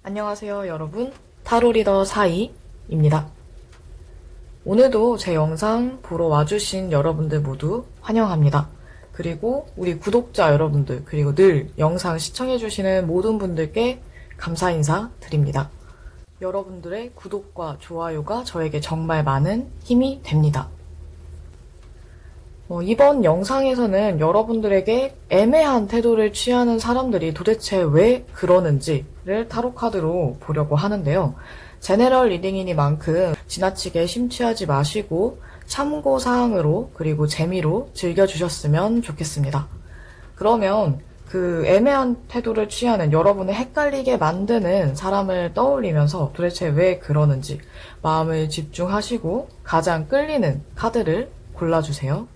안녕하세요, 여러분. 타로 리더 사이입니다. 오늘도 제 영상 보러 와주신 여러분들 모두 환영합니다. 그리고 우리 구독자 여러분들, 그리고 늘 영상 시청해주시는 모든 분들께 감사 인사 드립니다. 여러분들의 구독과 좋아요가 저에게 정말 많은 힘이 됩니다. 이번 영상에서는 여러분들에게 애매한 태도를 취하는 사람들이 도대체 왜 그러는지를 타로 카드로 보려고 하는데요. 제네럴 리딩이니만큼 지나치게 심취하지 마시고 참고사항으로 그리고 재미로 즐겨주셨으면 좋겠습니다. 그러면 그 애매한 태도를 취하는 여러분을 헷갈리게 만드는 사람을 떠올리면서 도대체 왜 그러는지 마음을 집중하시고 가장 끌리는 카드를 골라주세요.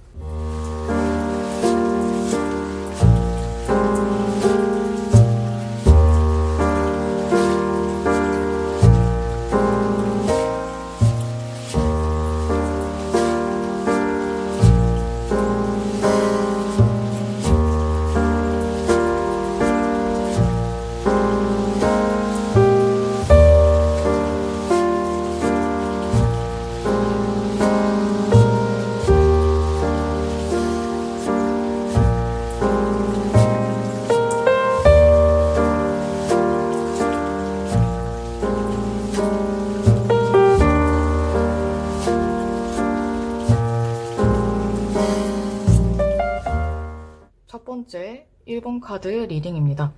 첫 번째 1번 카드 리딩입니다.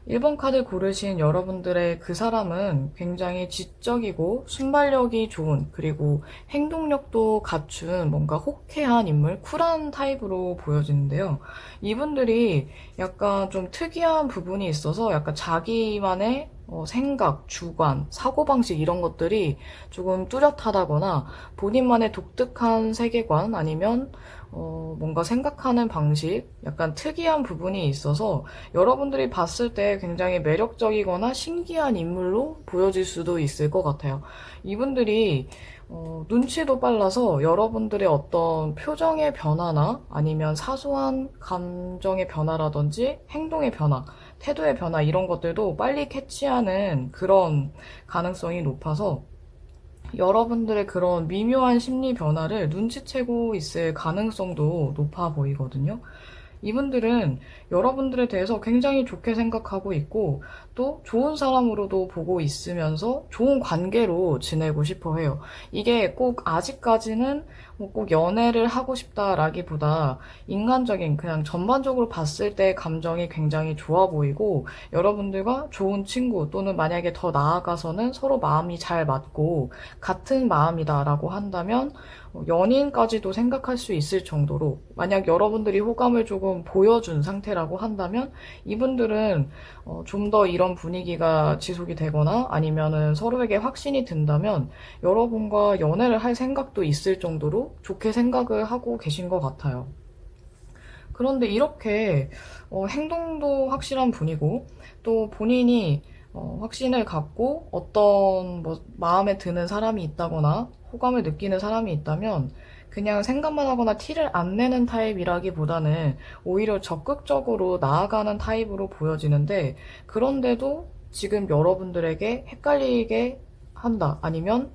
1번 카드 고르신 여러분들의 그 사람은 굉장히 지적이고 순발력이 좋은, 그리고 행동력도 갖춘 뭔가 호쾌한 인물, 쿨한 타입으로 보여지는데요. 이분들이 약간 좀 특이한 부분이 있어서 약간 자기만의 생각, 주관, 사고방식 이런 것들이 조금 뚜렷하다거나 본인만의 독특한 세계관 아니면 뭔가 생각하는 방식, 약간 특이한 부분이 있어서 여러분들이 봤을 때 굉장히 매력적이거나 신기한 인물로 보여질 수도 있을 것 같아요. 이분들이 눈치도 빨라서 여러분들의 어떤 표정의 변화나 아니면 사소한 감정의 변화라든지 행동의 변화, 태도의 변화 이런 것들도 빨리 캐치하는 그런 가능성이 높아서 여러분들의 그런 미묘한 심리 변화를 눈치채고 있을 가능성도 높아 보이거든요. 이분들은 여러분들에 대해서 굉장히 좋게 생각하고 있고 또 좋은 사람으로도 보고 있으면서 좋은 관계로 지내고 싶어 해요. 이게 꼭 아직까지는 뭐꼭 연애를 하고 싶다라기보다 인간적인 그냥 전반적으로 봤을 때 감정이 굉장히 좋아 보이고 여러분들과 좋은 친구 또는 만약에 더 나아가서는 서로 마음이 잘 맞고 같은 마음이다라고 한다면 연인까지도 생각할 수 있을 정도로 만약 여러분들이 호감을 조금 보여준 상태라고 한다면 이분들은 좀 더 이런 분위기가 지속이 되거나 아니면은 서로에게 확신이 든다면 여러분과 연애를 할 생각도 있을 정도로 좋게 생각을 하고 계신 것 같아요. 그런데 이렇게 행동도 확실한 분이고 또 본인이 확신을 갖고 어떤 뭐 마음에 드는 사람이 있다거나 호감을 느끼는 사람이 있다면 그냥 생각만 하거나 티를 안 내는 타입이라기보다는 오히려 적극적으로 나아가는 타입으로 보여지는데 그런데도 지금 여러분들에게 헷갈리게 한다. 아니면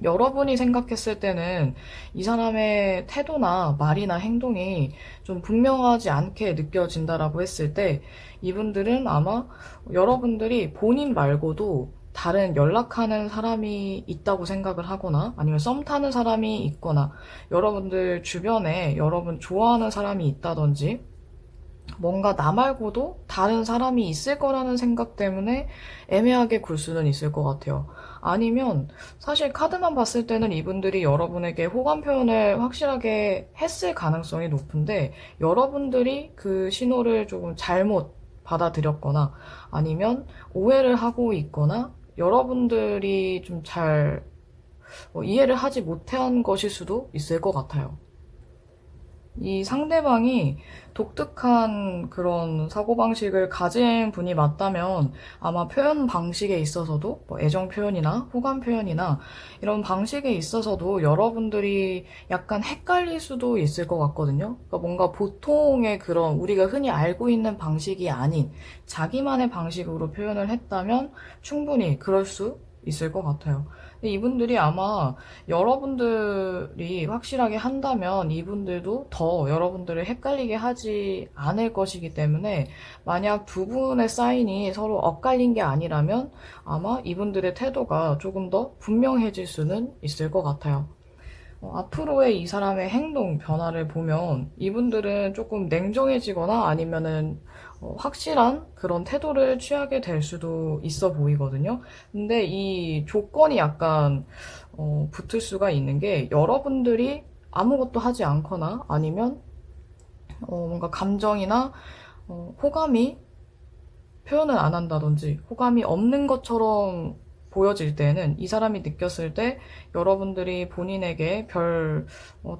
여러분이 생각했을 때는 이 사람의 태도나 말이나 행동이 좀 분명하지 않게 느껴진다라고 했을 때 이분들은 아마 여러분들이 본인 말고도 다른 연락하는 사람이 있다고 생각을 하거나 아니면 썸 타는 사람이 있거나 여러분들 주변에 여러분 좋아하는 사람이 있다든지 뭔가 나 말고도 다른 사람이 있을 거라는 생각 때문에 애매하게 굴 수는 있을 것 같아요. 아니면 사실 카드만 봤을 때는 이분들이 여러분에게 호감 표현을 확실하게 했을 가능성이 높은데 여러분들이 그 신호를 조금 잘못 받아들였거나 아니면 오해를 하고 있거나 여러분들이 좀 잘 이해를 하지 못한 것일 수도 있을 것 같아요. 이 상대방이 독특한 그런 사고방식을 가진 분이 맞다면 아마 표현 방식에 있어서도 뭐 애정 표현이나 호감 표현이나 이런 방식에 있어서도 여러분들이 약간 헷갈릴 수도 있을 것 같거든요. 그러니까 뭔가 보통의 그런 우리가 흔히 알고 있는 방식이 아닌 자기만의 방식으로 표현을 했다면 충분히 그럴 수 있을 것 같아요. 근데 이분들이 아마 여러분들이 확실하게 한다면 이분들도 더 여러분들을 헷갈리게 하지 않을 것이기 때문에 만약 두 분의 사인이 서로 엇갈린 게 아니라면 아마 이분들의 태도가 조금 더 분명해질 수는 있을 것 같아요. 앞으로의 이 사람의 행동 변화를 보면 이분들은 조금 냉정해지거나 아니면은 확실한 그런 태도를 취하게 될 수도 있어 보이거든요. 근데 이 조건이 약간 붙을 수가 있는 게 여러분들이 아무것도 하지 않거나 아니면 뭔가 감정이나 호감이 표현을 안 한다든지 호감이 없는 것처럼 보여질 때는 이 사람이 느꼈을 때 여러분들이 본인에게 별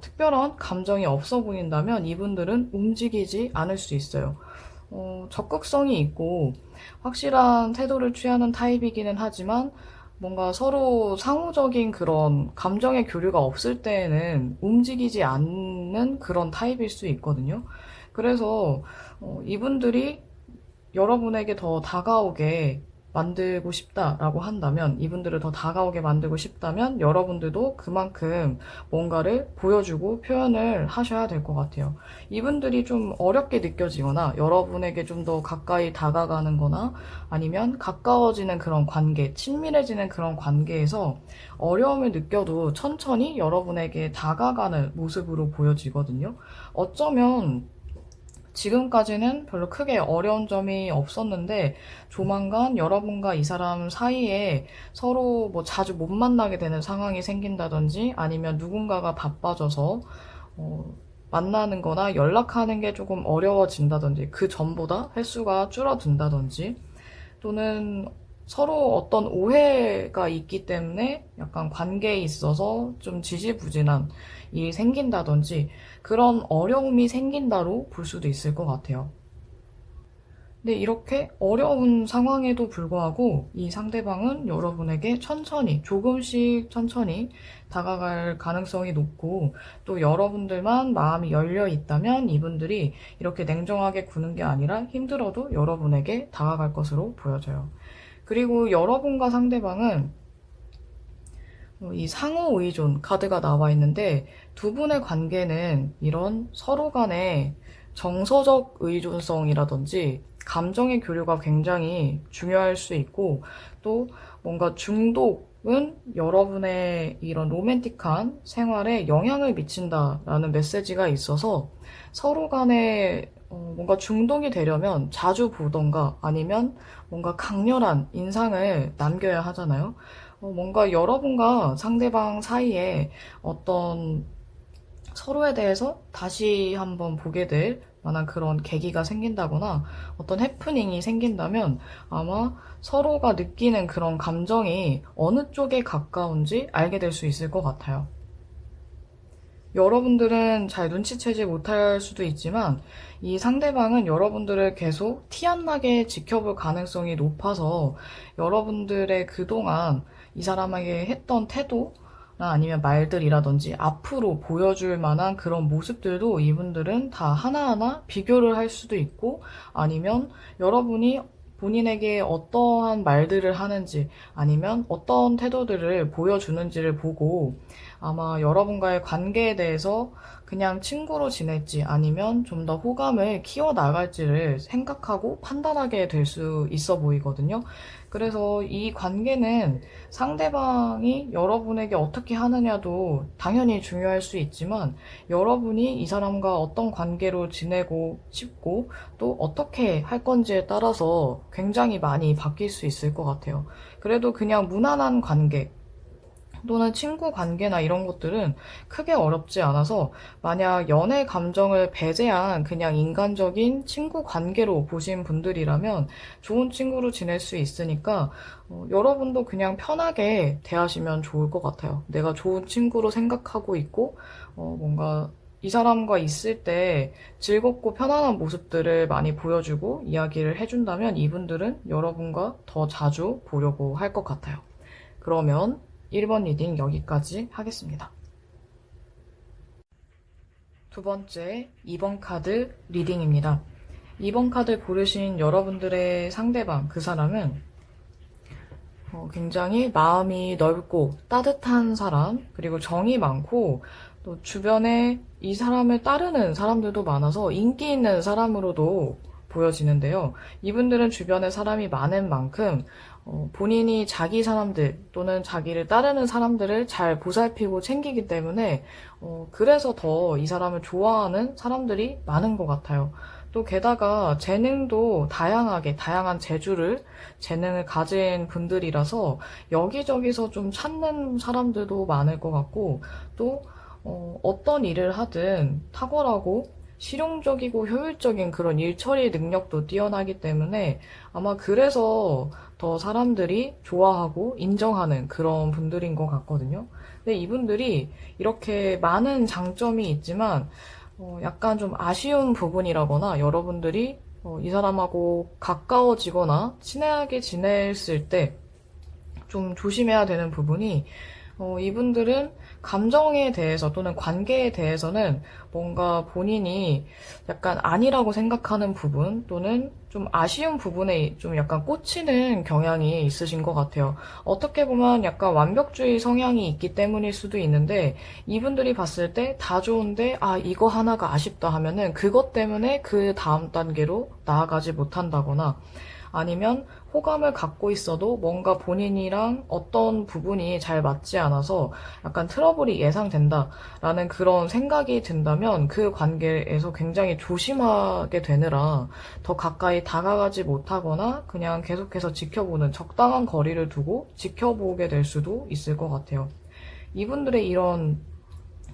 특별한 감정이 없어 보인다면 이분들은 움직이지 않을 수 있어요. 적극성이 있고 확실한 태도를 취하는 타입이기는 하지만 뭔가 서로 상호적인 그런 감정의 교류가 없을 때에는 움직이지 않는 그런 타입일 수 있거든요. 그래서 이분들이 여러분에게 더 다가오게 만들고 싶다라고 한다면, 이분들을 더 다가오게 만들고 싶다면 여러분들도 그만큼 뭔가를 보여주고 표현을 하셔야 될 것 같아요. 이분들이 좀 어렵게 느껴지거나 여러분에게 좀 더 가까이 다가가는 거나 아니면 가까워지는 그런 관계, 친밀해지는 그런 관계에서 어려움을 느껴도 천천히 여러분에게 다가가는 모습으로 보여지거든요. 어쩌면 지금까지는 별로 크게 어려운 점이 없었는데 조만간 여러분과 이 사람 사이에 서로 뭐 자주 못 만나게 되는 상황이 생긴다든지 아니면 누군가가 바빠져서 어, 만나는 거나 연락하는 게 조금 어려워진다든지 그 전보다 횟수가 줄어든다든지 또는 서로 어떤 오해가 있기 때문에 약간 관계에 있어서 좀 지지부진한 일이 생긴다든지 그런 어려움이 생긴다로 볼 수도 있을 것 같아요. 근데 이렇게 어려운 상황에도 불구하고 이 상대방은 여러분에게 천천히, 조금씩 천천히 다가갈 가능성이 높고 또 여러분들만 마음이 열려 있다면 이분들이 이렇게 냉정하게 구는 게 아니라 힘들어도 여러분에게 다가갈 것으로 보여져요. 그리고 여러분과 상대방은 이 상호 의존 카드가 나와 있는데 두 분의 관계는 이런 서로 간의 정서적 의존성이라든지 감정의 교류가 굉장히 중요할 수 있고 또 뭔가 중독은 여러분의 이런 로맨틱한 생활에 영향을 미친다라는 메시지가 있어서 서로 간에 뭔가 중독이 되려면 자주 보던가 아니면 뭔가 강렬한 인상을 남겨야 하잖아요. 뭔가 여러분과 상대방 사이에 어떤 서로에 대해서 다시 한번 보게 될 만한 그런 계기가 생긴다거나 어떤 해프닝이 생긴다면 아마 서로가 느끼는 그런 감정이 어느 쪽에 가까운지 알게 될 수 있을 것 같아요. 여러분들은 잘 눈치채지 못할 수도 있지만 이 상대방은 여러분들을 계속 티 안 나게 지켜볼 가능성이 높아서 여러분들의 그동안 이 사람에게 했던 태도나 아니면 말들이라든지 앞으로 보여줄 만한 그런 모습들도 이분들은 다 하나하나 비교를 할 수도 있고 아니면 여러분이 본인에게 어떠한 말들을 하는지 아니면 어떤 태도들을 보여주는지를 보고 아마 여러분과의 관계에 대해서 그냥 친구로 지낼지 아니면 좀 더 호감을 키워나갈지를 생각하고 판단하게 될 수 있어 보이거든요. 그래서 이 관계는 상대방이 여러분에게 어떻게 하느냐도 당연히 중요할 수 있지만 여러분이 이 사람과 어떤 관계로 지내고 싶고 또 어떻게 할 건지에 따라서 굉장히 많이 바뀔 수 있을 것 같아요. 그래도 그냥 무난한 관계, 또는 친구 관계나 이런 것들은 크게 어렵지 않아서 만약 연애 감정을 배제한 그냥 인간적인 친구 관계로 보신 분들이라면 좋은 친구로 지낼 수 있으니까 여러분도 그냥 편하게 대하시면 좋을 것 같아요. 내가 좋은 친구로 생각하고 있고 뭔가 이 사람과 있을 때 즐겁고 편안한 모습들을 많이 보여주고 이야기를 해준다면 이분들은 여러분과 더 자주 보려고 할 것 같아요. 그러면 1번 리딩 여기까지 하겠습니다. 두 번째, 2번 카드 리딩입니다. 2번 카드 고르신 여러분들의 상대방, 그 사람은 굉장히 마음이 넓고 따뜻한 사람, 그리고 정이 많고 또 주변에 이 사람을 따르는 사람들도 많아서 인기 있는 사람으로도 보여지는데요. 이분들은 주변에 사람이 많은 만큼 본인이 자기 사람들 또는 자기를 따르는 사람들을 잘 보살피고 챙기기 때문에 그래서 더 이 사람을 좋아하는 사람들이 많은 것 같아요. 또 게다가 재능도 다양한 재능을 가진 분들이라서 여기저기서 좀 찾는 사람들도 많을 것 같고 또 어떤 일을 하든 탁월하고 실용적이고 효율적인 그런 일 처리 능력도 뛰어나기 때문에 아마 그래서 더 사람들이 좋아하고 인정하는 그런 분들인 것 같거든요. 근데 이분들이 이렇게 많은 장점이 있지만 약간 좀 아쉬운 부분이라거나 여러분들이 이 사람하고 가까워지거나 친하게 지냈을 때 좀 조심해야 되는 부분이 이분들은 감정에 대해서 또는 관계에 대해서는 뭔가 본인이 약간 아니라고 생각하는 부분 또는 좀 아쉬운 부분에 좀 약간 꽂히는 경향이 있으신 것 같아요. 어떻게 보면 약간 완벽주의 성향이 있기 때문일 수도 있는데 이분들이 봤을 때 다 좋은데 이거 하나가 아쉽다 하면은 그것 때문에 그 다음 단계로 나아가지 못한다거나 아니면 호감을 갖고 있어도 뭔가 본인이랑 어떤 부분이 잘 맞지 않아서 약간 트러블이 예상된다라는 그런 생각이 든다면 그 관계에서 굉장히 조심하게 되느라 더 가까이 다가가지 못하거나 그냥 계속해서 지켜보는 적당한 거리를 두고 지켜보게 될 수도 있을 것 같아요. 이분들의 이런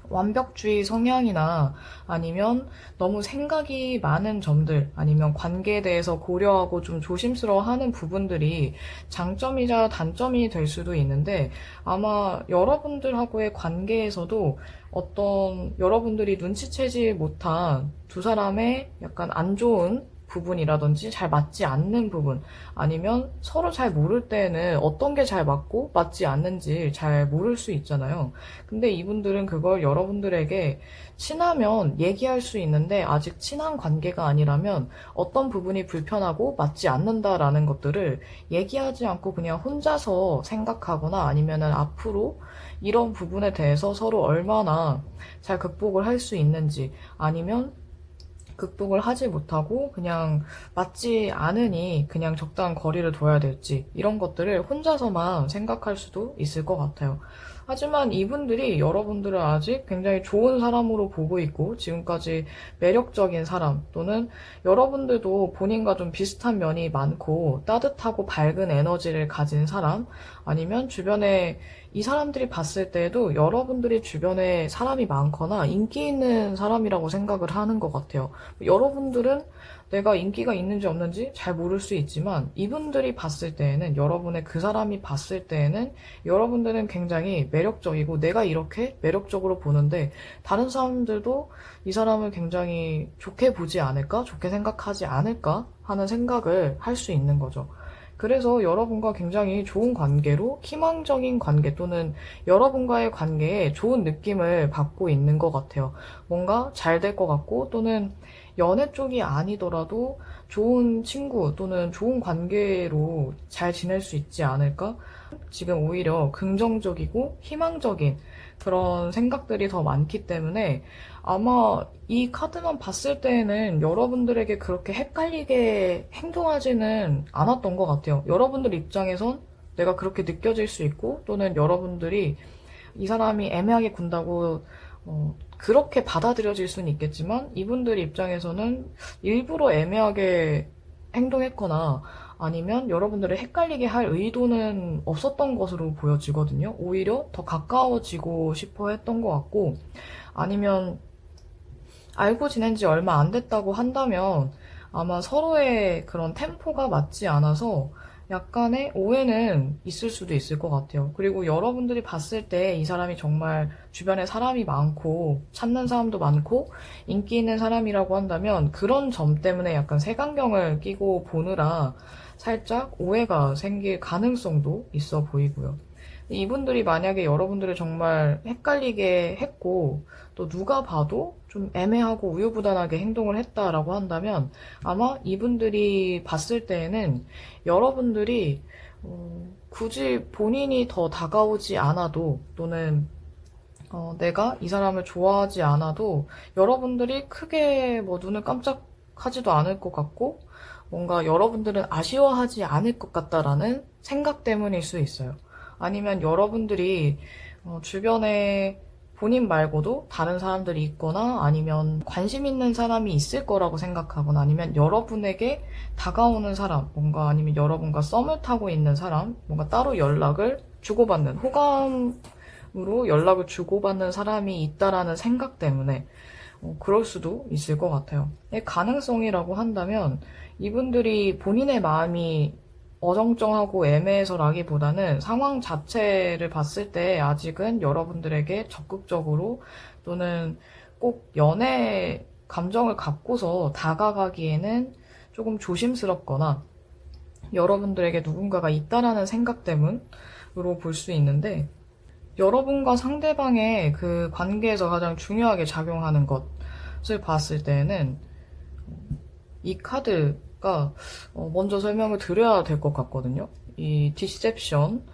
완벽주의 성향이나 아니면 너무 생각이 많은 점들 아니면 관계에 대해서 고려하고 좀 조심스러워하는 부분들이 장점이자 단점이 될 수도 있는데 아마 여러분들하고의 관계에서도 어떤 여러분들이 눈치채지 못한 두 사람의 약간 안 좋은 부분이라든지 잘 맞지 않는 부분 아니면 서로 잘 모를 때는 어떤 게 잘 맞고 맞지 않는지 잘 모를 수 있잖아요. 근데 이분들은 그걸 여러분들에게 친하면 얘기할 수 있는데 아직 친한 관계가 아니라면 어떤 부분이 불편하고 맞지 않는다라는 것들을 얘기하지 않고 그냥 혼자서 생각하거나 아니면은 앞으로 이런 부분에 대해서 서로 얼마나 잘 극복을 할 수 있는지 아니면 극복을 하지 못하고 그냥 맞지 않으니 그냥 적당한 거리를 둬야 될지 이런 것들을 혼자서만 생각할 수도 있을 것 같아요. 하지만 이분들이 여러분들을 아직 굉장히 좋은 사람으로 보고 있고 지금까지 매력적인 사람 또는 여러분들도 본인과 좀 비슷한 면이 많고 따뜻하고 밝은 에너지를 가진 사람 아니면 주변에 이 사람들이 봤을 때에도 여러분들이 주변에 사람이 많거나 인기 있는 사람이라고 생각을 하는 것 같아요. 여러분들은 내가 인기가 있는지 없는지 잘 모를 수 있지만 이분들이 봤을 때에는 여러분의 그 사람이 봤을 때에는 여러분들은 굉장히 매력적이고 내가 이렇게 매력적으로 보는데 다른 사람들도 이 사람을 굉장히 좋게 보지 않을까? 좋게 생각하지 않을까? 하는 생각을 할 수 있는 거죠. 그래서 여러분과 굉장히 좋은 관계로 희망적인 관계 또는 여러분과의 관계에 좋은 느낌을 받고 있는 것 같아요. 뭔가 잘 될 것 같고 또는 연애 쪽이 아니더라도 좋은 친구 또는 좋은 관계로 잘 지낼 수 있지 않을까? 지금 오히려 긍정적이고 희망적인 그런 생각들이 더 많기 때문에 아마 이 카드만 봤을 때에는 여러분들에게 그렇게 헷갈리게 행동하지는 않았던 것 같아요. 여러분들 입장에선 내가 그렇게 느껴질 수 있고 또는 여러분들이 이 사람이 애매하게 군다고 그렇게 받아들여질 수는 있겠지만 이분들 입장에서는 일부러 애매하게 행동했거나 아니면 여러분들을 헷갈리게 할 의도는 없었던 것으로 보여지거든요. 오히려 더 가까워지고 싶어 했던 것 같고 아니면 알고 지낸 지 얼마 안 됐다고 한다면 아마 서로의 그런 템포가 맞지 않아서 약간의 오해는 있을 수도 있을 것 같아요. 그리고 여러분들이 봤을 때 이 사람이 정말 주변에 사람이 많고 찾는 사람도 많고 인기 있는 사람이라고 한다면 그런 점 때문에 약간 색안경을 끼고 보느라 살짝 오해가 생길 가능성도 있어 보이고요. 이분들이 만약에 여러분들을 정말 헷갈리게 했고 또 누가 봐도 좀 애매하고 우유부단하게 행동을 했다라고 한다면 아마 이분들이 봤을 때에는 여러분들이 굳이 본인이 더 다가오지 않아도 또는 내가 이 사람을 좋아하지 않아도 여러분들이 크게 뭐 눈을 깜짝하지도 않을 것 같고 뭔가 여러분들은 아쉬워하지 않을 것 같다라는 생각 때문일 수 있어요. 아니면 여러분들이 주변에 본인 말고도 다른 사람들이 있거나 아니면 관심 있는 사람이 있을 거라고 생각하거나 아니면 여러분에게 다가오는 사람, 뭔가 아니면 여러분과 썸을 타고 있는 사람, 뭔가 따로 연락을 주고받는 호감으로 연락을 주고받는 사람이 있다라는 생각 때문에 그럴 수도 있을 것 같아요. 가능성이라고 한다면 이분들이 본인의 마음이 어정쩡하고 애매해서라기보다는 상황 자체를 봤을 때 아직은 여러분들에게 적극적으로 또는 꼭 연애 감정을 갖고서 다가가기에는 조금 조심스럽거나 여러분들에게 누군가가 있다라는 생각 때문으로 볼 수 있는데 여러분과 상대방의 그 관계에서 가장 중요하게 작용하는 것을 봤을 때는 이 카드가 먼저 설명을 드려야 될 것 같거든요. 이 디셉션,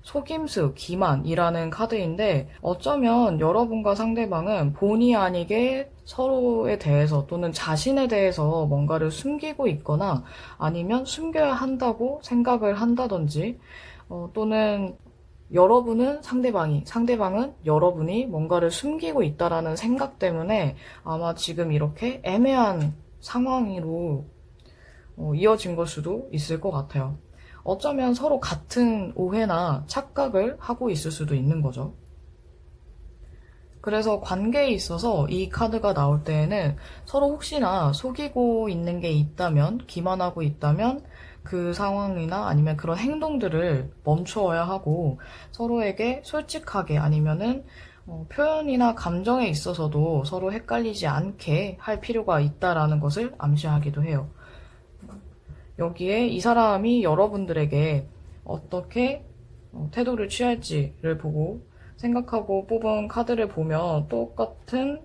속임수, 기만이라는 카드인데 어쩌면 여러분과 상대방은 본의 아니게 서로에 대해서 또는 자신에 대해서 뭔가를 숨기고 있거나 아니면 숨겨야 한다고 생각을 한다든지 또는 여러분은 상대방은 여러분이 뭔가를 숨기고 있다라는 생각 때문에 아마 지금 이렇게 애매한 상황으로 이어진 걸 수도 있을 것 같아요. 어쩌면 서로 같은 오해나 착각을 하고 있을 수도 있는 거죠. 그래서 관계에 있어서 이 카드가 나올 때에는 서로 혹시나 속이고 있는 게 있다면, 기만하고 있다면 그 상황이나 아니면 그런 행동들을 멈추어야 하고 서로에게 솔직하게 아니면은 표현이나 감정에 있어서도 서로 헷갈리지 않게 할 필요가 있다라는 것을 암시하기도 해요. 여기에 이 사람이 여러분들에게 어떻게 태도를 취할지를 보고 생각하고 뽑은 카드를 보면 똑같은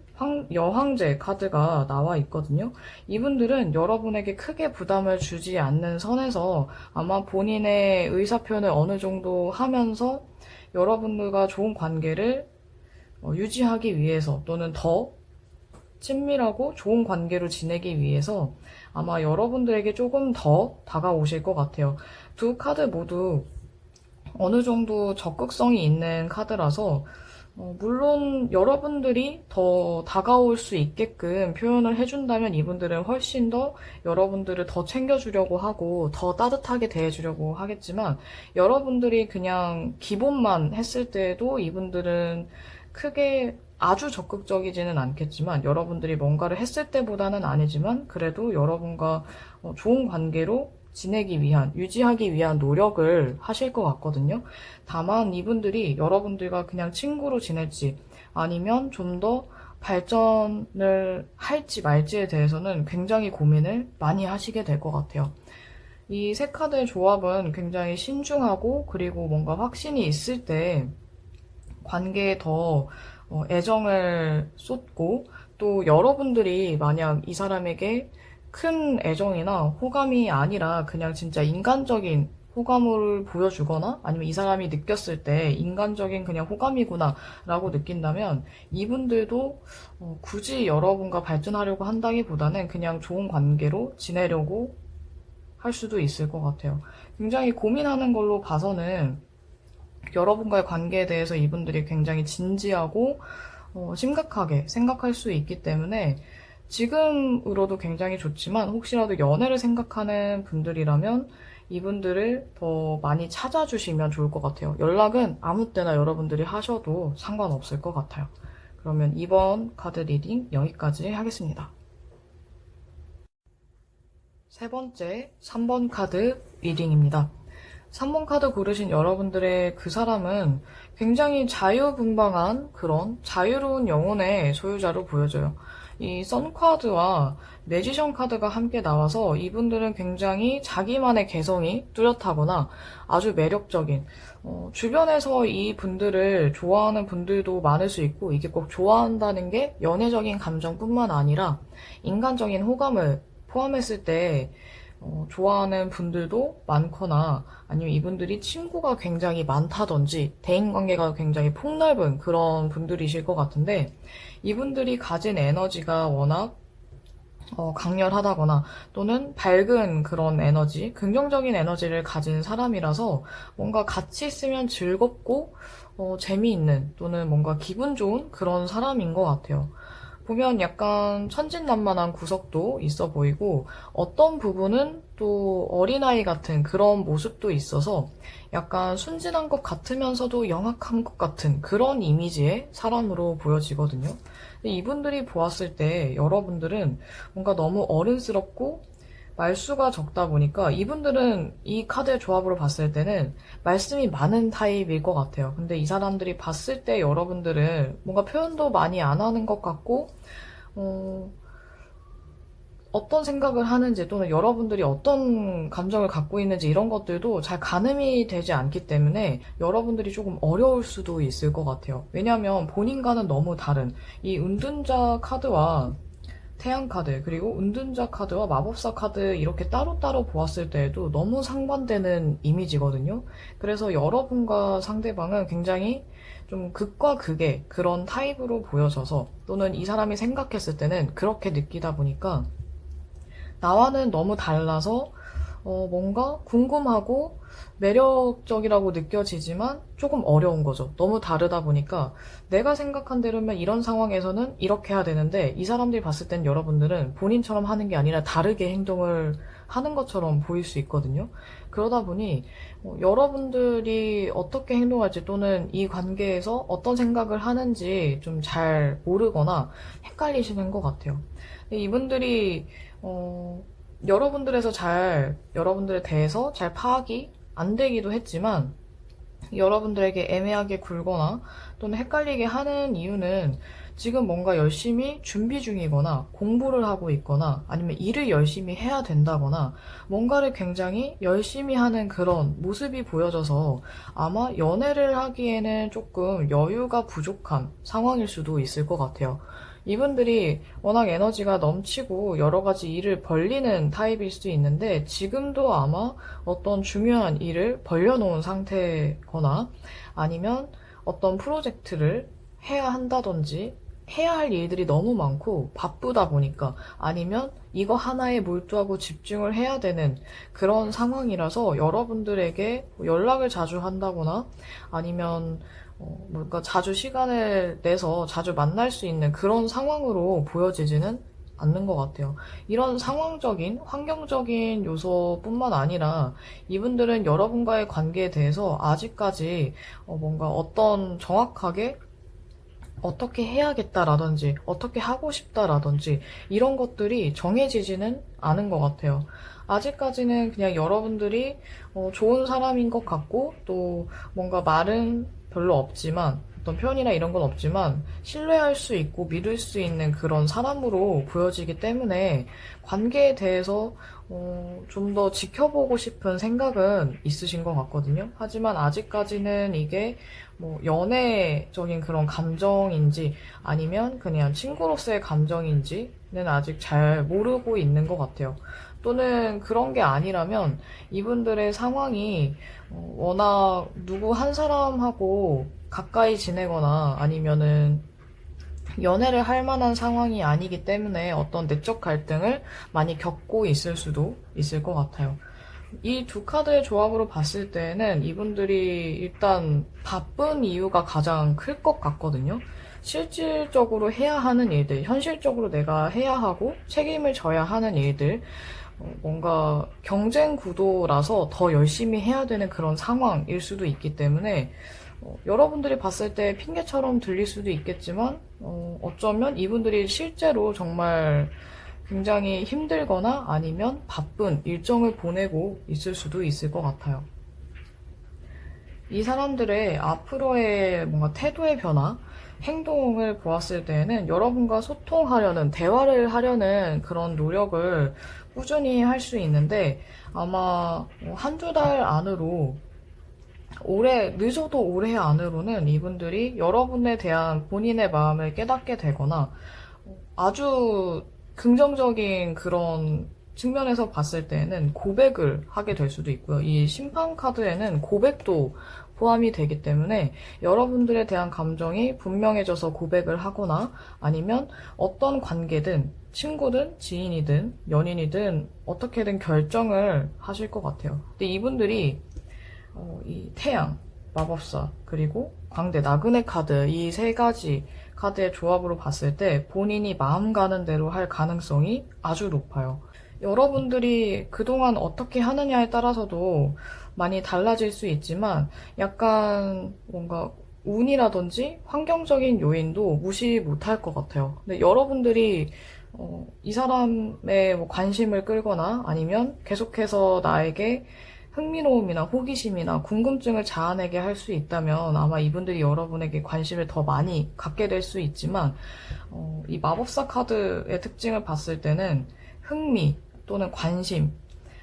여황제 카드가 나와 있거든요. 이분들은 여러분에게 크게 부담을 주지 않는 선에서 아마 본인의 의사표현을 어느 정도 하면서 여러분들과 좋은 관계를 유지하기 위해서 또는 더 친밀하고 좋은 관계로 지내기 위해서 아마 여러분들에게 조금 더 다가오실 것 같아요. 두 카드 모두 어느 정도 적극성이 있는 카드라서 물론 여러분들이 더 다가올 수 있게끔 표현을 해준다면 이분들은 훨씬 더 여러분들을 더 챙겨주려고 하고 더 따뜻하게 대해주려고 하겠지만 여러분들이 그냥 기본만 했을 때도 이분들은 크게 아주 적극적이지는 않겠지만 여러분들이 뭔가를 했을 때보다는 아니지만 그래도 여러분과 좋은 관계로 지내기 위한, 유지하기 위한 노력을 하실 것 같거든요. 다만 이분들이 여러분들과 그냥 친구로 지낼지 아니면 좀 더 발전을 할지 말지에 대해서는 굉장히 고민을 많이 하시게 될 것 같아요. 이 세 카드의 조합은 굉장히 신중하고 그리고 뭔가 확신이 있을 때 관계에 더 애정을 쏟고 또 여러분들이 만약 이 사람에게 큰 애정이나 호감이 아니라 그냥 진짜 인간적인 호감을 보여주거나 아니면 이 사람이 느꼈을 때 인간적인 그냥 호감이구나 라고 느낀다면 이분들도 굳이 여러분과 발전하려고 한다기보다는 그냥 좋은 관계로 지내려고 할 수도 있을 것 같아요. 굉장히 고민하는 걸로 봐서는 여러분과의 관계에 대해서 이분들이 굉장히 진지하고 심각하게 생각할 수 있기 때문에 지금으로도 굉장히 좋지만 혹시라도 연애를 생각하는 분들이라면 이분들을 더 많이 찾아주시면 좋을 것 같아요. 연락은 아무 때나 여러분들이 하셔도 상관없을 것 같아요. 그러면 이번 카드 리딩 여기까지 하겠습니다. 세 번째, 3번 카드 리딩입니다. 3번 카드 고르신 여러분들의 그 사람은 굉장히 자유분방한 그런 자유로운 영혼의 소유자로 보여져요. 이 선 카드와 매지션 카드가 함께 나와서 이분들은 굉장히 자기만의 개성이 뚜렷하거나 아주 매력적인, 주변에서 이 분들을 좋아하는 분들도 많을 수 있고, 이게 꼭 좋아한다는 게 연애적인 감정뿐만 아니라 인간적인 호감을 포함했을 때 좋아하는 분들도 많거나, 아니면 이분들이 친구가 굉장히 많다든지 대인관계가 굉장히 폭넓은 그런 분들이실 것 같은데, 이분들이 가진 에너지가 워낙 강렬하다거나 또는 밝은 그런 에너지, 긍정적인 에너지를 가진 사람이라서 뭔가 같이 있으면 즐겁고 재미있는 또는 뭔가 기분 좋은 그런 사람인 것 같아요. 보면 약간 천진난만한 구석도 있어 보이고, 어떤 부분은 또 어린아이 같은 그런 모습도 있어서 약간 순진한 것 같으면서도 영악한 것 같은 그런 이미지의 사람으로 보여지거든요. 근데 이분들이 보았을 때 여러분들은 뭔가 너무 어른스럽고 말수가 적다 보니까, 이분들은 이 카드의 조합으로 봤을 때는 말씀이 많은 타입일 것 같아요. 근데 이 사람들이 봤을 때 여러분들은 뭔가 표현도 많이 안 하는 것 같고, 어떤 생각을 하는지 또는 여러분들이 어떤 감정을 갖고 있는지 이런 것들도 잘 가늠이 되지 않기 때문에 여러분들이 조금 어려울 수도 있을 것 같아요. 왜냐하면 본인과는 너무 다른 이 은둔자 카드와 태양 카드, 그리고 은둔자 카드와 마법사 카드 이렇게 따로따로 보았을 때에도 너무 상반되는 이미지거든요. 그래서 여러분과 상대방은 굉장히 좀 극과 극의 그런 타입으로 보여져서, 또는 이 사람이 생각했을 때는 그렇게 느끼다 보니까 나와는 너무 달라서 뭔가 궁금하고 매력적이라고 느껴지지만 조금 어려운 거죠. 너무 다르다 보니까 내가 생각한 대로면 이런 상황에서는 이렇게 해야 되는데, 이 사람들이 봤을 땐 여러분들은 본인처럼 하는 게 아니라 다르게 행동을 하는 것처럼 보일 수 있거든요. 그러다 보니 여러분들이 어떻게 행동할지 또는 이 관계에서 어떤 생각을 하는지 좀 잘 모르거나 헷갈리시는 것 같아요. 이분들이 여러분들에 대해서 잘 파악이 안 되기도 했지만, 여러분들에게 애매하게 굴거나 또는 헷갈리게 하는 이유는 지금 뭔가 열심히 준비 중이거나 공부를 하고 있거나 아니면 일을 열심히 해야 된다거나 뭔가를 굉장히 열심히 하는 그런 모습이 보여져서 아마 연애를 하기에는 조금 여유가 부족한 상황일 수도 있을 것 같아요. 이분들이 워낙 에너지가 넘치고 여러 가지 일을 벌리는 타입일 수도 있는데, 지금도 아마 어떤 중요한 일을 벌려놓은 상태거나 아니면 어떤 프로젝트를 해야 한다든지 해야 할 일들이 너무 많고 바쁘다 보니까, 아니면 이거 하나에 몰두하고 집중을 해야 되는 그런 상황이라서 여러분들에게 연락을 자주 한다거나 아니면 뭔가 자주 시간을 내서 자주 만날 수 있는 그런 상황으로 보여지지는 않는 것 같아요. 이런 상황적인, 환경적인 요소뿐만 아니라 이분들은 여러분과의 관계에 대해서 아직까지 뭔가 어떤 정확하게 어떻게 해야겠다라든지 어떻게 하고 싶다라든지 이런 것들이 정해지지는 않은 것 같아요. 아직까지는 그냥 여러분들이 좋은 사람인 것 같고, 또 뭔가 말은 별로 없지만, 어떤 표현이나 이런 건 없지만 신뢰할 수 있고 믿을 수 있는 그런 사람으로 보여지기 때문에 관계에 대해서 좀 더 지켜보고 싶은 생각은 있으신 것 같거든요. 하지만 아직까지는 이게 뭐 연애적인 그런 감정인지 아니면 그냥 친구로서의 감정인지는 아직 잘 모르고 있는 것 같아요. 또는 그런 게 아니라면 이분들의 상황이 워낙 누구 한 사람하고 가까이 지내거나 아니면은 연애를 할 만한 상황이 아니기 때문에 어떤 내적 갈등을 많이 겪고 있을 수도 있을 것 같아요. 이 두 카드의 조합으로 봤을 때는 이분들이 일단 바쁜 이유가 가장 클 것 같거든요. 실질적으로 해야 하는 일들, 현실적으로 내가 해야 하고 책임을 져야 하는 일들, 뭔가 경쟁 구도라서 더 열심히 해야 되는 그런 상황일 수도 있기 때문에 여러분들이 봤을 때 핑계처럼 들릴 수도 있겠지만 어쩌면 이분들이 실제로 정말 굉장히 힘들거나 아니면 바쁜 일정을 보내고 있을 수도 있을 것 같아요. 이 사람들의 앞으로의 뭔가 태도의 변화, 행동을 보았을 때에는 여러분과 소통하려는, 대화를 하려는 그런 노력을 꾸준히 할 수 있는데 아마 한두 달 안으로 늦어도 올해 안으로는 이분들이 여러분에 대한 본인의 마음을 깨닫게 되거나 아주 긍정적인 그런 측면에서 봤을 때는 고백을 하게 될 수도 있고요. 이 심판 카드에는 고백도 포함이 되기 때문에 여러분들에 대한 감정이 분명해져서 고백을 하거나 아니면 어떤 관계든 친구든 지인이든 연인이든 어떻게든 결정을 하실 것 같아요. 근데 이분들이 이 태양, 마법사, 그리고 광대, 나그네 카드 이 세 가지 카드의 조합으로 봤을 때 본인이 마음 가는 대로 할 가능성이 아주 높아요. 여러분들이 그동안 어떻게 하느냐에 따라서도 많이 달라질 수 있지만 약간 뭔가 운이라든지 환경적인 요인도 무시 못할 것 같아요. 근데 여러분들이 이 사람의 뭐 관심을 끌거나 아니면 계속해서 나에게 흥미로움이나 호기심이나 궁금증을 자아내게 할 수 있다면 아마 이분들이 여러분에게 관심을 더 많이 갖게 될 수 있지만 이 마법사 카드의 특징을 봤을 때는 흥미 또는 관심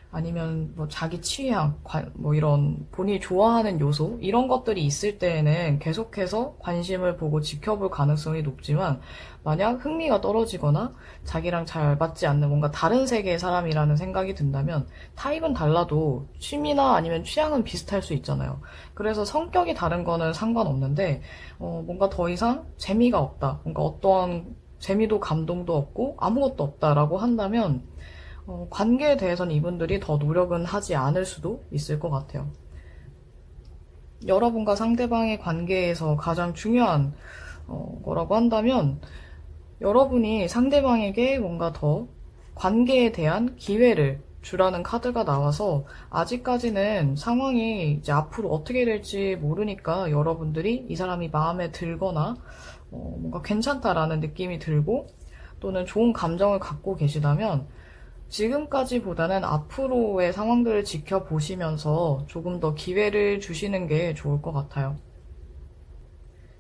아니면 뭐 자기 취향, 뭐 이런 본인이 좋아하는 요소 이런 것들이 있을 때에는 계속해서 관심을 보고 지켜볼 가능성이 높지만 만약 흥미가 떨어지거나 자기랑 잘 맞지 않는 뭔가 다른 세계의 사람이라는 생각이 든다면 타입은 달라도 취미나 아니면 취향은 비슷할 수 있잖아요. 그래서 성격이 다른 거는 상관없는데 뭔가 더 이상 재미가 없다. 뭔가 어떠한 재미도 감동도 없고 아무것도 없다라고 한다면 관계에 대해서는 이분들이 더 노력은 하지 않을 수도 있을 것 같아요. 여러분과 상대방의 관계에서 가장 중요한 거라고 한다면 여러분이 상대방에게 뭔가 더 관계에 대한 기회를 주라는 카드가 나와서 아직까지는 상황이 이제 앞으로 어떻게 될지 모르니까 여러분들이 이 사람이 마음에 들거나 뭔가 괜찮다라는 느낌이 들고 또는 좋은 감정을 갖고 계시다면 지금까지보다는 앞으로의 상황들을 지켜보시면서 조금 더 기회를 주시는 게 좋을 것 같아요.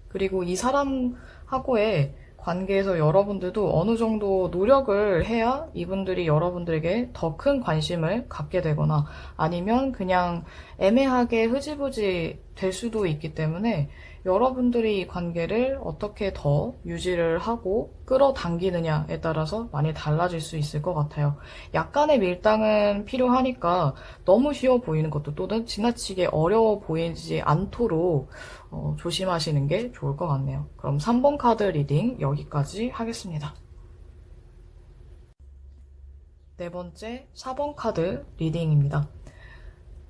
그리고 이 사람하고의 관계에서 여러분들도 어느 정도 노력을 해야 이분들이 여러분들에게 더 큰 관심을 갖게 되거나 아니면 그냥 애매하게 흐지부지 될 수도 있기 때문에 여러분들이 이 관계를 어떻게 더 유지를 하고 끌어당기느냐에 따라서 많이 달라질 수 있을 것 같아요. 약간의 밀당은 필요하니까 너무 쉬워 보이는 것도 또는 지나치게 어려워 보이지 않도록 조심하시는 게 좋을 것 같네요. 그럼 3번 카드 리딩 여기까지 하겠습니다. 네 번째 4번 카드 리딩입니다.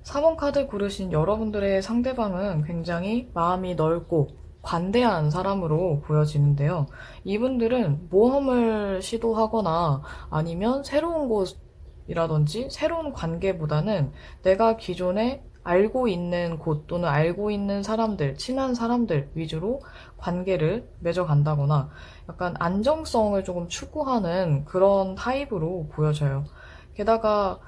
4번 카드 고르신 여러분들의 상대방은 굉장히 마음이 넓고 관대한 사람으로 보여지는데요. 이분들은 모험을 시도하거나 아니면 새로운 곳이라든지 새로운 관계보다는 내가 기존에 알고 있는 곳 또는 알고 있는 사람들, 친한 사람들 위주로 관계를 맺어간다거나 약간 안정성을 조금 추구하는 그런 타입으로 보여져요. 게다가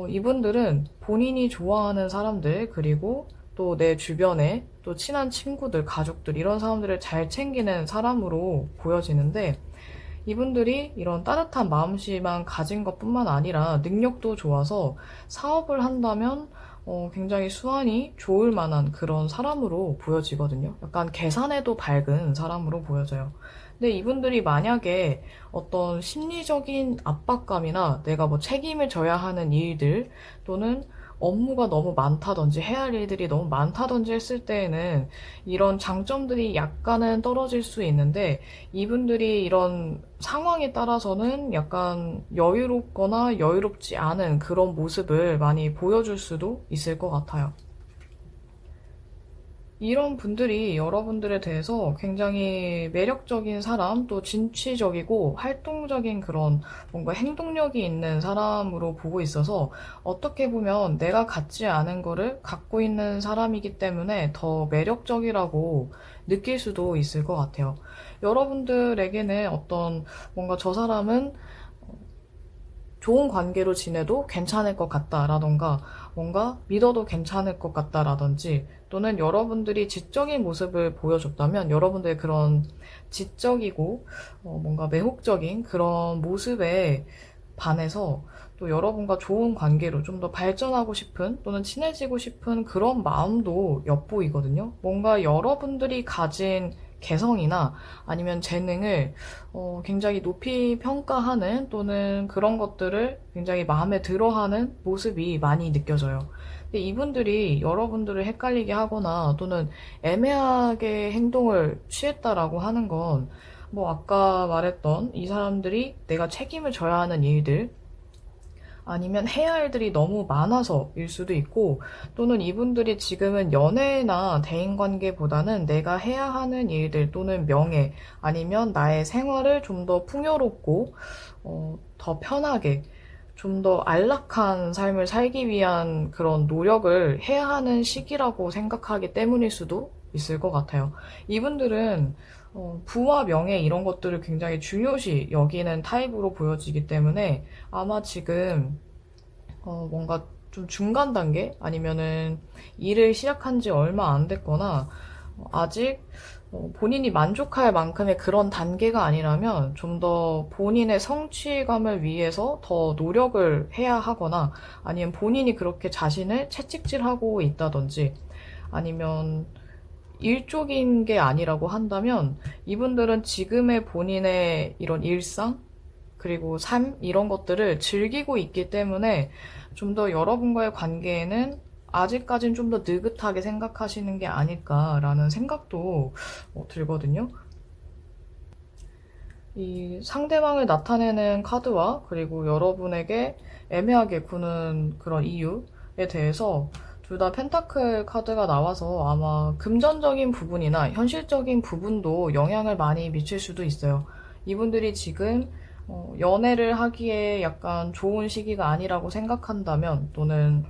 이분들은 본인이 좋아하는 사람들 그리고 또 내 주변에 또 친한 친구들, 가족들 이런 사람들을 잘 챙기는 사람으로 보여지는데 이분들이 이런 따뜻한 마음씨만 가진 것뿐만 아니라 능력도 좋아서 사업을 한다면 굉장히 수완이 좋을 만한 그런 사람으로 보여지거든요. 약간 계산에도 밝은 사람으로 보여져요. 근데 이분들이 만약에 어떤 심리적인 압박감이나 내가 뭐 책임을 져야 하는 일들 또는 업무가 너무 많다든지 해야 할 일들이 너무 많다든지 했을 때에는 이런 장점들이 약간은 떨어질 수 있는데 이분들이 이런 상황에 따라서는 약간 여유롭거나 여유롭지 않은 그런 모습을 많이 보여줄 수도 있을 것 같아요. 이런 분들이 여러분들에 대해서 굉장히 매력적인 사람, 또 진취적이고 활동적인 그런 뭔가 행동력이 있는 사람으로 보고 있어서 어떻게 보면 내가 갖지 않은 거를 갖고 있는 사람이기 때문에 더 매력적이라고 느낄 수도 있을 것 같아요. 여러분들에게는 어떤 뭔가 저 사람은 좋은 관계로 지내도 괜찮을 것 같다라던가 뭔가 믿어도 괜찮을 것 같다라든지 또는 여러분들이 지적인 모습을 보여줬다면 여러분들의 그런 지적이고 뭔가 매혹적인 그런 모습에 반해서 또 여러분과 좋은 관계로 좀 더 발전하고 싶은 또는 친해지고 싶은 그런 마음도 엿보이거든요. 뭔가 여러분들이 가진 개성이나 아니면 재능을 굉장히 높이 평가하는 또는 그런 것들을 굉장히 마음에 들어하는 모습이 많이 느껴져요. 근데 이분들이 여러분들을 헷갈리게 하거나 또는 애매하게 행동을 취했다라고 하는 건 뭐 아까 말했던 이 사람들이 내가 책임을 져야 하는 일들 아니면 해야 할 일들이 너무 많아서일 수도 있고 또는 이분들이 지금은 연애나 대인관계보다는 내가 해야 하는 일들 또는 명예 아니면 나의 생활을 좀 더 풍요롭고 더 편하게 좀 더 안락한 삶을 살기 위한 그런 노력을 해야 하는 시기라고 생각하기 때문일 수도 있을 것 같아요. 이분들은 부와 명예 이런 것들을 굉장히 중요시 여기는 타입으로 보여지기 때문에 아마 지금 뭔가 좀 중간 단계 아니면은 일을 시작한 지 얼마 안 됐거나 아직 본인이 만족할 만큼의 그런 단계가 아니라면 좀 더 본인의 성취감을 위해서 더 노력을 해야 하거나 아니면 본인이 그렇게 자신을 채찍질하고 있다든지 아니면 일적인 게 아니라고 한다면 이분들은 지금의 본인의 이런 일상 그리고 삶 이런 것들을 즐기고 있기 때문에 좀 더 여러분과의 관계에는 아직까진 좀 더 느긋하게 생각하시는 게 아닐까라는 생각도 들거든요. 이 상대방을 나타내는 카드와 그리고 여러분에게 애매하게 구는 그런 이유에 대해서 둘 다 펜타클 카드가 나와서 아마 금전적인 부분이나 현실적인 부분도 영향을 많이 미칠 수도 있어요. 이분들이 지금 연애를 하기에 약간 좋은 시기가 아니라고 생각한다면 또는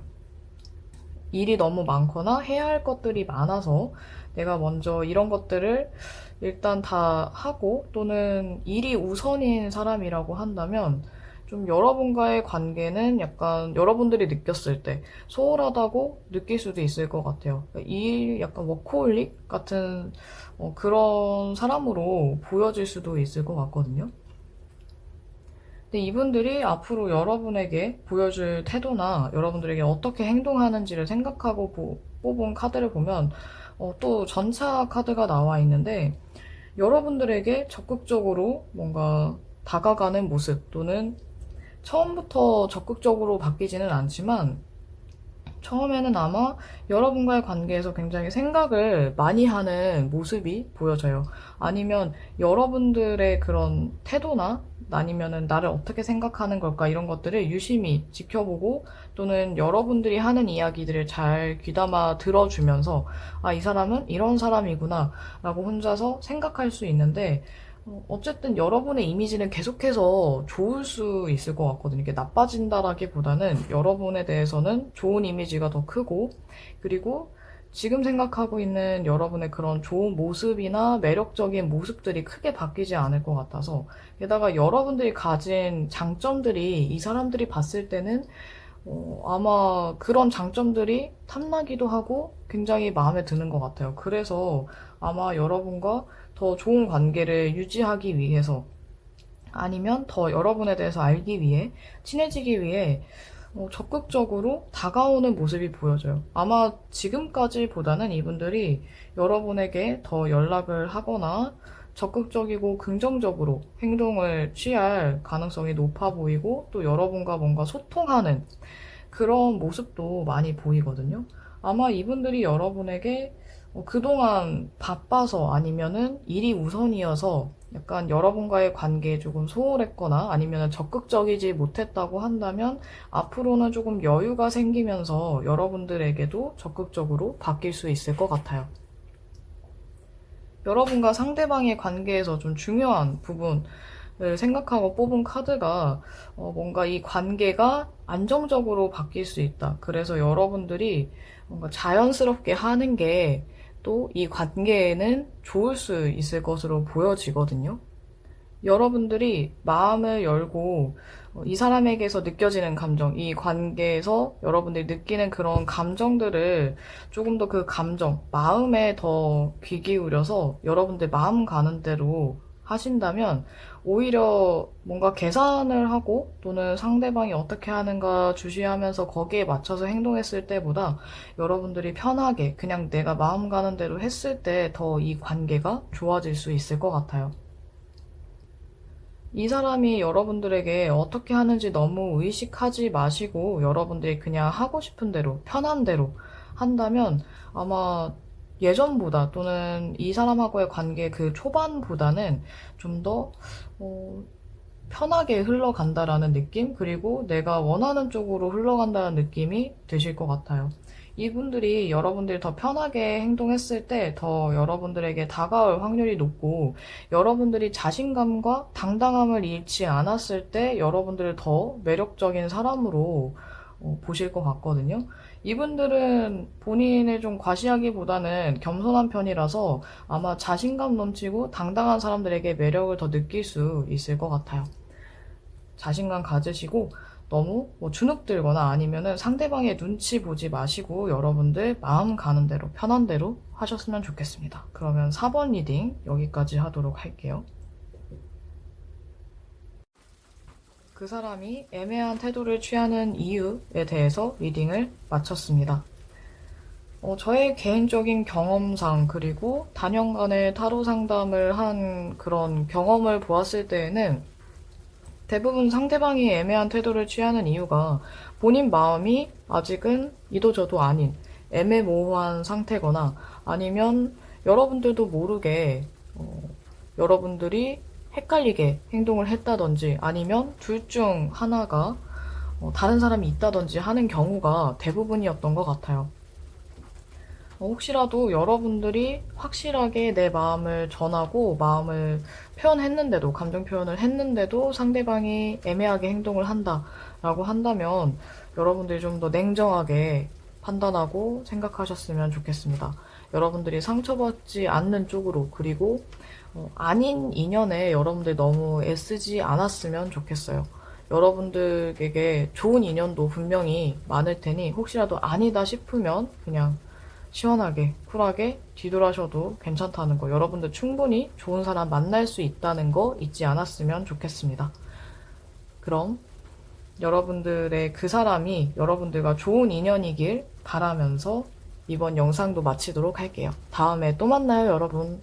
일이 너무 많거나 해야 할 것들이 많아서 내가 먼저 이런 것들을 일단 다 하고 또는 일이 우선인 사람이라고 한다면 좀 여러분과의 관계는 약간 여러분들이 느꼈을 때 소홀하다고 느낄 수도 있을 것 같아요. 일 약간 워커홀릭 같은 그런 사람으로 보여질 수도 있을 것 같거든요. 근데 이분들이 앞으로 여러분에게 보여줄 태도나 여러분들에게 어떻게 행동하는지를 생각하고 뽑은 카드를 보면 또 전차 카드가 나와 있는데 여러분들에게 적극적으로 뭔가 다가가는 모습 또는 처음부터 적극적으로 바뀌지는 않지만 처음에는 아마 여러분과의 관계에서 굉장히 생각을 많이 하는 모습이 보여져요. 아니면 여러분들의 그런 태도나 아니면은 나를 어떻게 생각하는 걸까 이런 것들을 유심히 지켜보고 또는 여러분들이 하는 이야기들을 잘 귀담아 들어주면서 아, 이 사람은 이런 사람이구나 라고 혼자서 생각할 수 있는데 어쨌든 여러분의 이미지는 계속해서 좋을 수 있을 것 같거든요. 이게 나빠진다라기보다는 여러분에 대해서는 좋은 이미지가 더 크고 그리고 지금 생각하고 있는 여러분의 그런 좋은 모습이나 매력적인 모습들이 크게 바뀌지 않을 것 같아서 게다가 여러분들이 가진 장점들이 이 사람들이 봤을 때는 아마 그런 장점들이 탐나기도 하고 굉장히 마음에 드는 것 같아요. 그래서 아마 여러분과 더 좋은 관계를 유지하기 위해서 아니면 더 여러분에 대해서 알기 위해 친해지기 위해 적극적으로 다가오는 모습이 보여져요. 아마 지금까지보다는 이분들이 여러분에게 더 연락을 하거나 적극적이고 긍정적으로 행동을 취할 가능성이 높아 보이고 또 여러분과 뭔가 소통하는 그런 모습도 많이 보이거든요. 아마 이분들이 여러분에게 그동안 바빠서 아니면은 일이 우선이어서 약간 여러분과의 관계에 조금 소홀했거나 아니면 적극적이지 못했다고 한다면 앞으로는 조금 여유가 생기면서 여러분들에게도 적극적으로 바뀔 수 있을 것 같아요. 여러분과 상대방의 관계에서 좀 중요한 부분을 생각하고 뽑은 카드가 뭔가 이 관계가 안정적으로 바뀔 수 있다. 그래서 여러분들이 뭔가 자연스럽게 하는 게 또 이 관계에는 좋을 수 있을 것으로 보여지거든요. 여러분들이 마음을 열고 이 사람에게서 느껴지는 감정, 이 관계에서 여러분들이 느끼는 그런 감정들을 조금 더 그 감정, 마음에 더 귀 기울여서 여러분들 마음 가는 대로 하신다면 오히려 뭔가 계산을 하고 또는 상대방이 어떻게 하는가 주시하면서 거기에 맞춰서 행동했을 때보다 여러분들이 편하게 그냥 내가 마음 가는 대로 했을 때 더 이 관계가 좋아질 수 있을 것 같아요. 이 사람이 여러분들에게 어떻게 하는지 너무 의식하지 마시고 여러분들이 그냥 하고 싶은 대로, 편한 대로 한다면 아마 예전보다 또는 이 사람하고의 관계 그 초반보다는 좀 더 편하게 흘러간다라는 느낌? 그리고 내가 원하는 쪽으로 흘러간다는 느낌이 드실 것 같아요. 이분들이 여러분들이 더 편하게 행동했을 때 더 여러분들에게 다가올 확률이 높고 여러분들이 자신감과 당당함을 잃지 않았을 때 여러분들을 더 매력적인 사람으로 보실 것 같거든요. 이분들은 본인을 좀 과시하기보다는 겸손한 편이라서 아마 자신감 넘치고 당당한 사람들에게 매력을 더 느낄 수 있을 것 같아요. 자신감 가지시고 너무 뭐 주눅들거나 아니면은 상대방의 눈치 보지 마시고 여러분들 마음 가는 대로 편한 대로 하셨으면 좋겠습니다. 그러면 4번 리딩 여기까지 하도록 할게요. 그 사람이 애매한 태도를 취하는 이유에 대해서 리딩을 마쳤습니다. 저의 개인적인 경험상 그리고 단연간의 타로 상담을 한 그런 경험을 보았을 때에는 대부분 상대방이 애매한 태도를 취하는 이유가 본인 마음이 아직은 이도저도 아닌 애매모호한 상태거나 아니면 여러분들도 모르게 여러분들이 헷갈리게 행동을 했다든지 아니면 둘 중 하나가 다른 사람이 있다든지 하는 경우가 대부분이었던 것 같아요. 혹시라도 여러분들이 확실하게 내 마음을 전하고 마음을 표현했는데도, 감정 표현을 했는데도 상대방이 애매하게 행동을 한다라고 한다면 여러분들이 좀 더 냉정하게 판단하고 생각하셨으면 좋겠습니다. 여러분들이 상처받지 않는 쪽으로, 그리고 아닌 인연에 여러분들 너무 애쓰지 않았으면 좋겠어요. 여러분들에게 좋은 인연도 분명히 많을 테니 혹시라도 아니다 싶으면 그냥 시원하게, 쿨하게 뒤돌아셔도 괜찮다는 거, 여러분들 충분히 좋은 사람 만날 수 있다는 거 잊지 않았으면 좋겠습니다. 그럼 여러분들의 그 사람이 여러분들과 좋은 인연이길 바라면서 이번 영상도 마치도록 할게요. 다음에 또 만나요, 여러분.